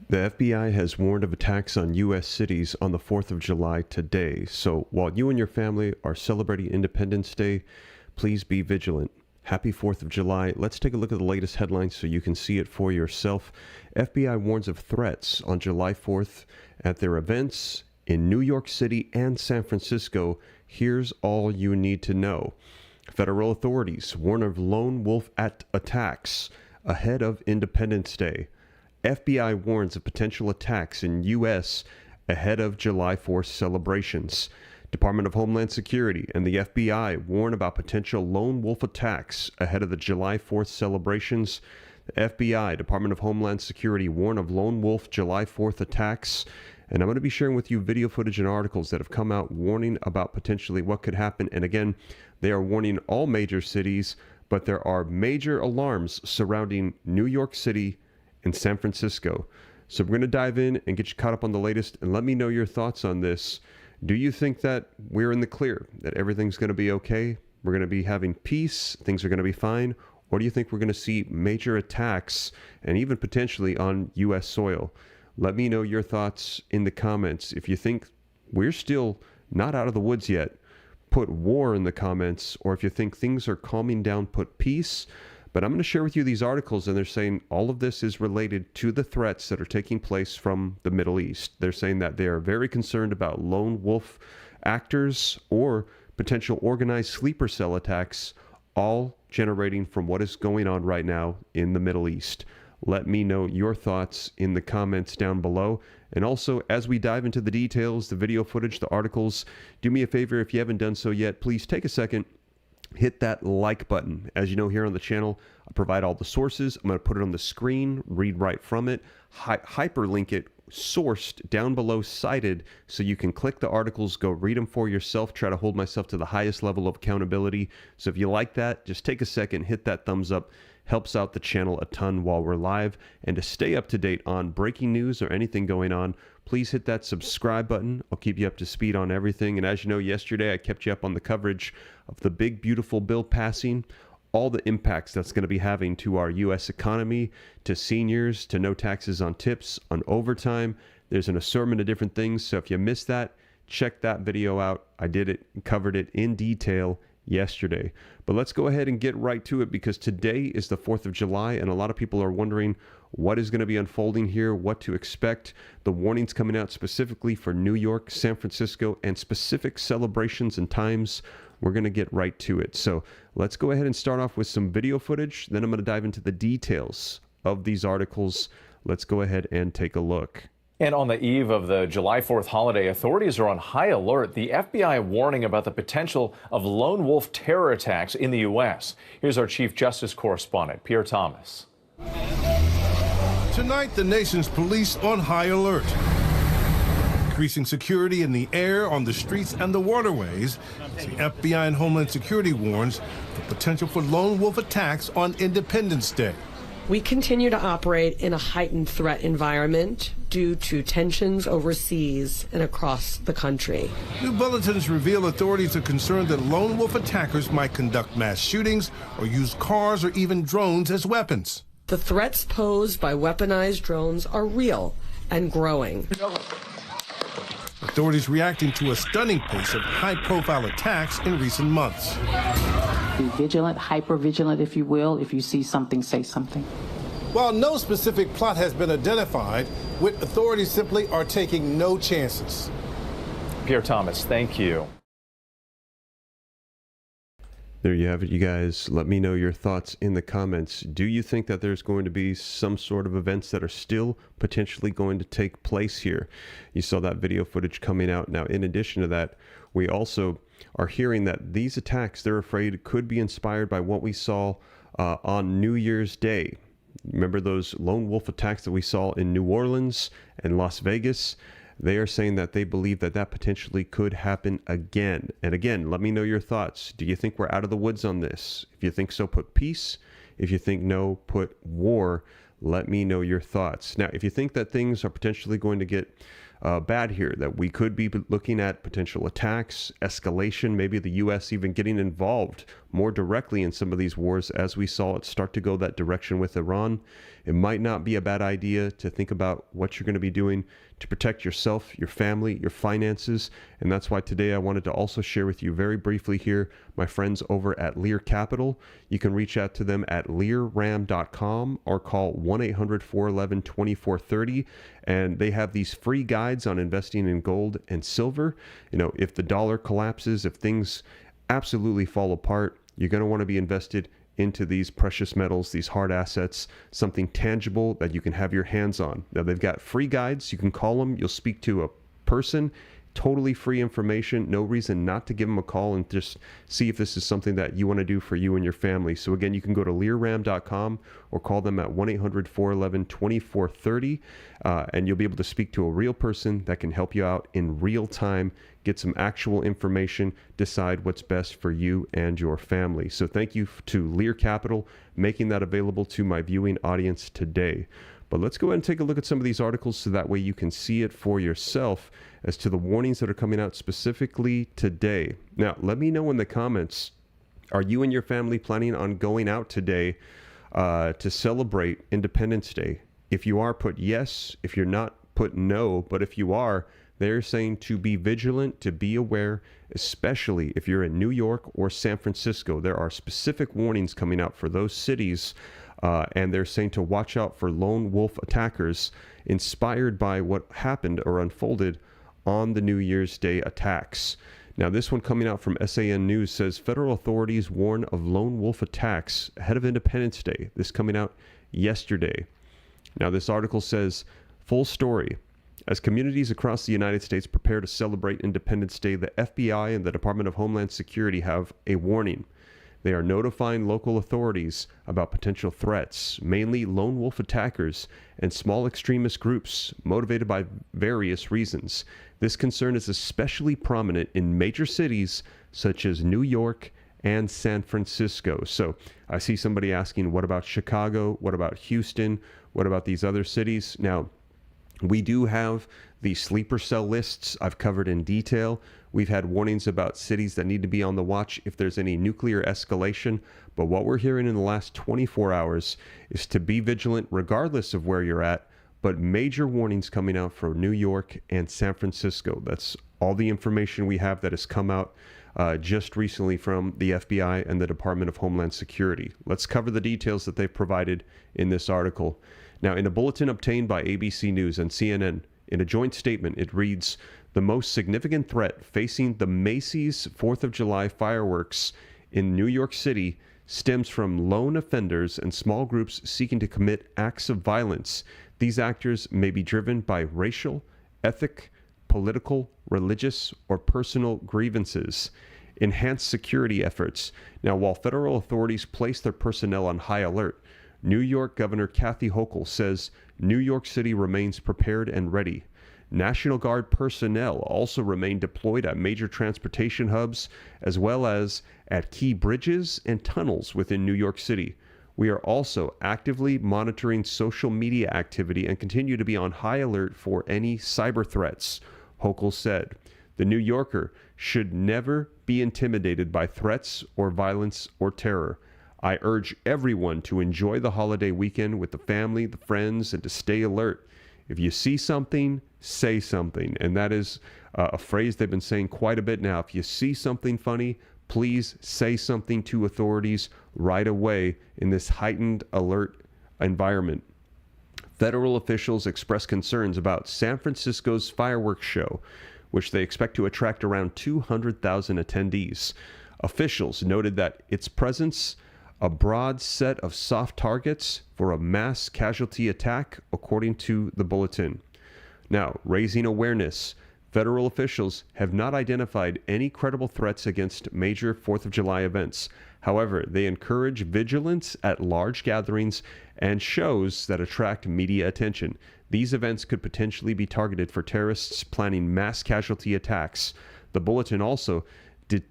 The FBI has warned of attacks on U.S. cities on the 4th of July today. So while you and your family are celebrating Independence Day, please be vigilant. Happy 4th of July. Let's take a look at the latest headlines so you can see it for yourself. FBI warns of threats on July 4th at their events in New York City and San Francisco. Here's all you need to know. Federal authorities warn of lone wolf attacks ahead of Independence Day. FBI warns of potential attacks in U.S. ahead of July 4th celebrations. Department of Homeland Security and the FBI warn about potential lone wolf attacks ahead of the July 4th celebrations. The FBI, Department of Homeland Security, warn of lone wolf July 4th attacks. And I'm going to be sharing with you video footage and articles that have come out warning about potentially what could happen. And again, they are warning all major cities, but there are major alarms surrounding New York City and San Francisco. So we're going to dive in and get you caught up on the latest, and let me know your thoughts on this. Do you think that we're in the clear, that everything's going to be okay? We're going to be having peace, things are going to be fine? Or do you think we're going to see major attacks and even potentially on U.S. soil? Let me know your thoughts in the comments. If you think we're still not out of the woods yet, put war in the comments. Or if you think things are calming down, put peace. But I'm going to share with you these articles, and they're saying all of this is related to the threats that are taking place from the Middle East. They're saying that they are very concerned about lone wolf actors or potential organized sleeper cell attacks, all generating from what is going on right now in the Middle East. Let me know your thoughts in the comments down below. And also, as we dive into the details, the video footage, the articles, do me a favor, if you haven't done so yet, please take a second, hit that like button. As you know, here on the channel, I provide all the sources. I'm going to put it on the screen, read right from it, hyperlink it, sourced down below, cited, so you can click the articles, go read them for yourself, try to hold myself to the highest level of accountability. So if you like that, just take a second, hit that thumbs up. Helps out the channel a ton while we're live. And to stay up to date on breaking news or anything going on, please hit that subscribe button. I'll keep you up to speed on everything. And as you know, yesterday I kept you up on the coverage of the big, beautiful bill passing, all the impacts that's going to be having to our U.S. economy, to seniors, to no taxes on tips, on overtime. There's an assortment of different things. So if you missed that, check that video out. I did it and covered it in detail yesterday. But let's go ahead and get right to it, because today is the 4th of July and a lot of people are wondering what is going to be unfolding here, what to expect. The warnings coming out specifically for New York, San Francisco, and specific celebrations and times. We're going to get right to it. So let's go ahead and start off with some video footage. Then I'm going to dive into the details of these articles. Let's go ahead and take a look. And on the eve of the July 4th holiday, authorities are on high alert. The FBI warning about the potential of lone wolf terror attacks in the U.S. Here's our Chief Justice correspondent, Pierre Thomas. Tonight, the nation's police on high alert. Increasing security in the air, on the streets, and the waterways. The FBI and Homeland Security warns the potential for lone wolf attacks on Independence Day. We continue to operate in a heightened threat environment due to tensions overseas and across the country. New bulletins reveal authorities are concerned that lone wolf attackers might conduct mass shootings or use cars or even drones as weapons. The threats posed by weaponized drones are real and growing. Authorities reacting to a stunning pace of high-profile attacks in recent months. Be vigilant, hyper-vigilant, if you will. If you see something, say something. While no specific plot has been identified, with authorities simply are taking no chances. Pierre Thomas, thank you. There you have it, you guys. Let me know your thoughts in the comments. Do you think that there's going to be some sort of events that are still potentially going to take place here? You saw that video footage coming out. Now, in addition to that, we also are hearing that these attacks, they're afraid, could be inspired by what we saw on New Year's Day. Remember those lone wolf attacks that we saw in New Orleans and Las Vegas? They are saying that they believe that that potentially could happen again. And again, let me know your thoughts. Do you think we're out of the woods on this? If you think so, put peace. If you think no, put war. Let me know your thoughts. Now, if you think that things are potentially going to get bad here, that we could be looking at potential attacks, escalation, maybe the U.S. even getting involved more directly in some of these wars, as we saw it start to go that direction with Iran. It might not be a bad idea to think about what you're going to be doing to protect yourself, your family, your finances. And that's why today I wanted to also share with you very briefly here my friends over at Lear Capital. You can reach out to them at learram.com or call 1-800-411-2430. And they have these free guides on investing in gold and silver. You know, if the dollar collapses, if things absolutely fall apart, you're going to want to be invested into these precious metals, these hard assets, something tangible that you can have your hands on. Now, they've got free guides. You can call them. You'll speak to a person. Totally free information. No reason not to give them a call and just see if this is something that you want to do for you and your family. So again, you can go to learram.com or call them at 1-800-411-2430, and you'll be able to speak to a real person that can help you out in real time, get some actual information, decide what's best for you and your family. So thank you to Lear Capital making that available to my viewing audience today. But let's go ahead and take a look at some of these articles so that way you can see it for yourself as to the warnings that are coming out specifically today. Now, let me know in the comments, are you and your family planning on going out today to celebrate Independence Day? If you are, put yes. If you're not, put no. But if you are, they're saying to be vigilant, to be aware, especially if you're in New York or San Francisco. There are specific warnings coming out for those cities. And they're saying to watch out for lone wolf attackers inspired by what happened or unfolded on the New Year's Day attacks. Now, this one coming out from SAN News says federal authorities warn of lone wolf attacks ahead of Independence Day. This coming out yesterday. Now, this article says, full story. As communities across the United States prepare to celebrate Independence Day, the FBI and the Department of Homeland Security have a warning. They are notifying local authorities about potential threats, mainly lone wolf attackers and small extremist groups motivated by various reasons. This concern is especially prominent in major cities such as New York and San Francisco. So I see somebody asking, what about Chicago? What about Houston? What about these other cities? Now, we do have the sleeper cell lists I've covered in detail. We've had warnings about cities that need to be on the watch if there's any nuclear escalation. But what we're hearing in the last 24 hours is to be vigilant regardless of where you're at. But major warnings coming out for New York and San Francisco. That's all the information we have that has come out just recently from the FBI and the Department of Homeland Security. Let's cover the details that they've provided in this article. Now, in a bulletin obtained by ABC News and CNN, in a joint statement, it reads, the most significant threat facing the Macy's 4th of July fireworks in New York City stems from lone offenders and small groups seeking to commit acts of violence. These actors may be driven by racial, ethnic, political, religious, or personal grievances. Enhanced security efforts. Now, while federal authorities place their personnel on high alert, New York Governor Kathy Hochul says New York City remains prepared and ready. National Guard personnel also remain deployed at major transportation hubs, as well as at key bridges and tunnels within New York City. We are also actively monitoring social media activity and continue to be on high alert for any cyber threats, Hochul said. The New Yorker should never be intimidated by threats or violence or terror. I urge everyone to enjoy the holiday weekend with the family, the friends, and to stay alert. If you see something, say something. And that is a phrase they've been saying quite a bit now. If you see something funny, please say something to authorities right away in this heightened alert environment. Federal officials expressed concerns about San Francisco's fireworks show, which they expect to attract around 200,000 attendees. Officials noted that its presence a broad set of soft targets for a mass casualty attack, according to the bulletin. Now, raising awareness. Federal officials have not identified any credible threats against major 4th of July events. However, they encourage vigilance at large gatherings and shows that attract media attention. These events could potentially be targeted for terrorists planning mass casualty attacks. The bulletin also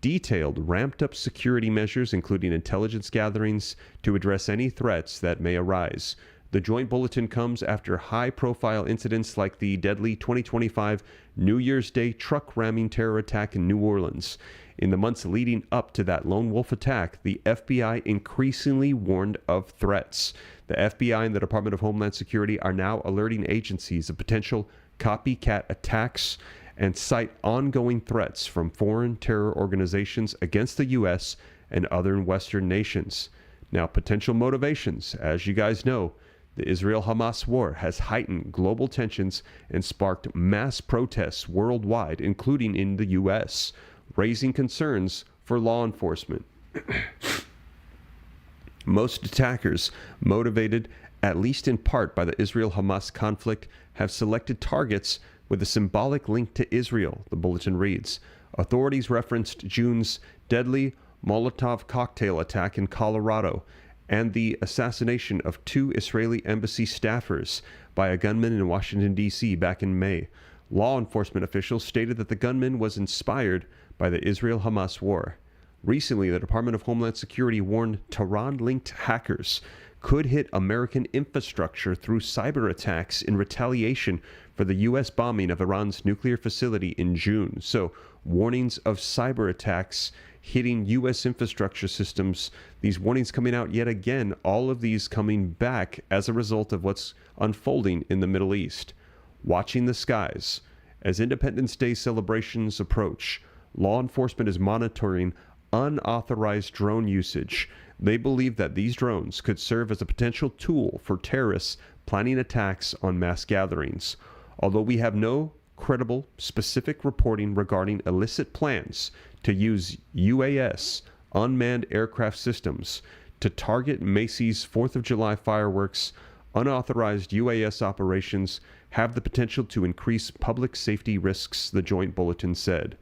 detailed ramped-up security measures, including intelligence gatherings, to address any threats that may arise. The joint bulletin comes after high-profile incidents like the deadly 2025 New Year's Day truck ramming terror attack in New Orleans. In the months leading up to that lone wolf attack, the FBI increasingly warned of threats. The FBI and the Department of Homeland Security are now alerting agencies of potential copycat attacks and cite ongoing threats from foreign terror organizations against the U.S. and other Western nations. Now, potential motivations, as you guys know, the Israel-Hamas war has heightened global tensions and sparked mass protests worldwide, including in the U.S., raising concerns for law enforcement. Most attackers, motivated at least in part by the Israel-Hamas conflict, have selected targets with a symbolic link to Israel, the bulletin reads. Authorities referenced June's deadly Molotov cocktail attack in Colorado and the assassination of 2 Israeli embassy staffers by a gunman in Washington, D.C. back in May. Law enforcement officials stated that the gunman was inspired by the Israel-Hamas war. Recently, the Department of Homeland Security warned Tehran-linked hackers could hit American infrastructure through cyber attacks in retaliation for the U.S. bombing of Iran's nuclear facility in June. So, warnings of cyber attacks hitting U.S. infrastructure systems, these warnings coming out yet again, all of these coming back as a result of what's unfolding in the Middle East. Watching the skies. As Independence Day celebrations approach, law enforcement is monitoring unauthorized drone usage. They believe that these drones could serve as a potential tool for terrorists planning attacks on mass gatherings. Although we have no credible, specific reporting regarding illicit plans to use UAS, unmanned aircraft systems, to target Macy's 4th of July fireworks, unauthorized UAS operations have the potential to increase public safety risks, the joint bulletin said.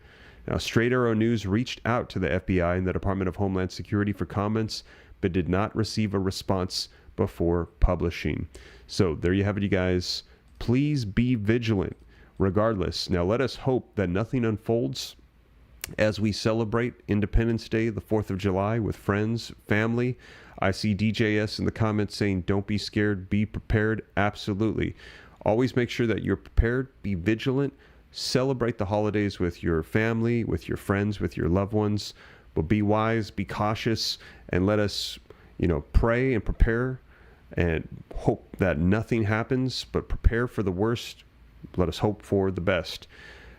Now, Straight Arrow News reached out to the FBI and the Department of Homeland Security for comments, but did not receive a response before publishing. So there you have it, you guys. Please be vigilant regardless. Now, let us hope that nothing unfolds as we celebrate Independence Day, the 4th of July, with friends, family. I see DJS in the comments saying, don't be scared, be prepared. Absolutely. Always make sure that you're prepared, be vigilant, celebrate the holidays with your family, with your friends, with your loved ones. But be wise, be cautious, and let us, pray and prepare and hope that nothing happens, but prepare for the worst. Let us hope for the best.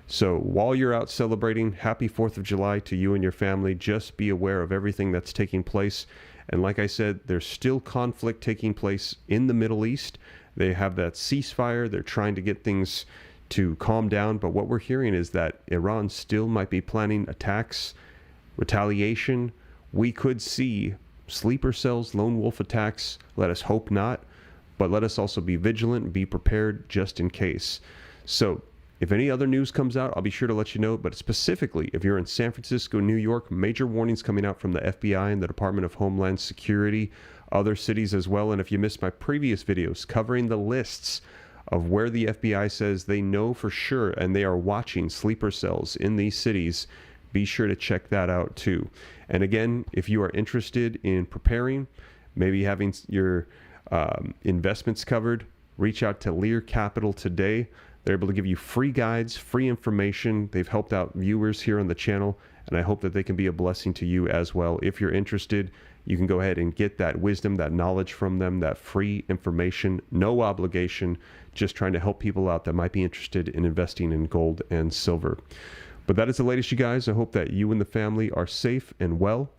So while you're out celebrating, happy 4th of July to you and your family. Just be aware of everything that's taking place. And like I said, there's still conflict taking place in the Middle East. They have that ceasefire. They're trying to get things to calm down. But what we're hearing is that Iran still might be planning attacks, retaliation. We could see sleeper cells, lone wolf attacks. Let us hope not. But let us also be vigilant, be prepared just in case. So if any other news comes out, I'll be sure to let you know. But specifically, if you're in San Francisco, New York, major warnings coming out from the FBI and the Department of Homeland Security, other cities as well. And if you missed my previous videos covering the lists of where the FBI says they know for sure and they are watching sleeper cells in these cities, be sure to check that out too. And again, if you are interested in preparing, maybe having your investments covered, reach out to Lear Capital today. They're able to give you free guides, free information. They've helped out viewers here on the channel, and I hope that they can be a blessing to you as well. If you're interested, you can go ahead and get that wisdom, that knowledge from them, that free information, no obligation, just trying to help people out that might be interested in investing in gold and silver. But that is the latest, you guys. I hope that you and the family are safe and well,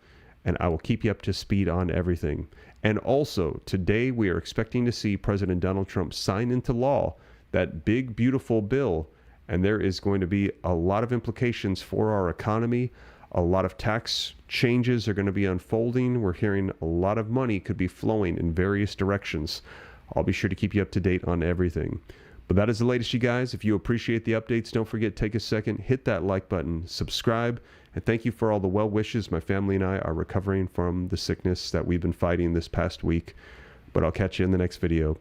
and I will keep you up to speed on everything. And also, today we are expecting to see President Donald Trump sign into law that big, beautiful bill, and there is going to be a lot of implications for our economy. A lot of tax changes are going to be unfolding. We're hearing a lot of money could be flowing in various directions. I'll be sure to keep you up to date on everything. But that is the latest, you guys. If you appreciate the updates, don't forget, take a second, hit that like button, subscribe, and thank you for all the well wishes. My family and I are recovering from the sickness that we've been fighting this past week. But I'll catch you in the next video.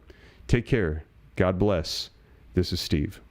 Take care. God bless. This is Steve.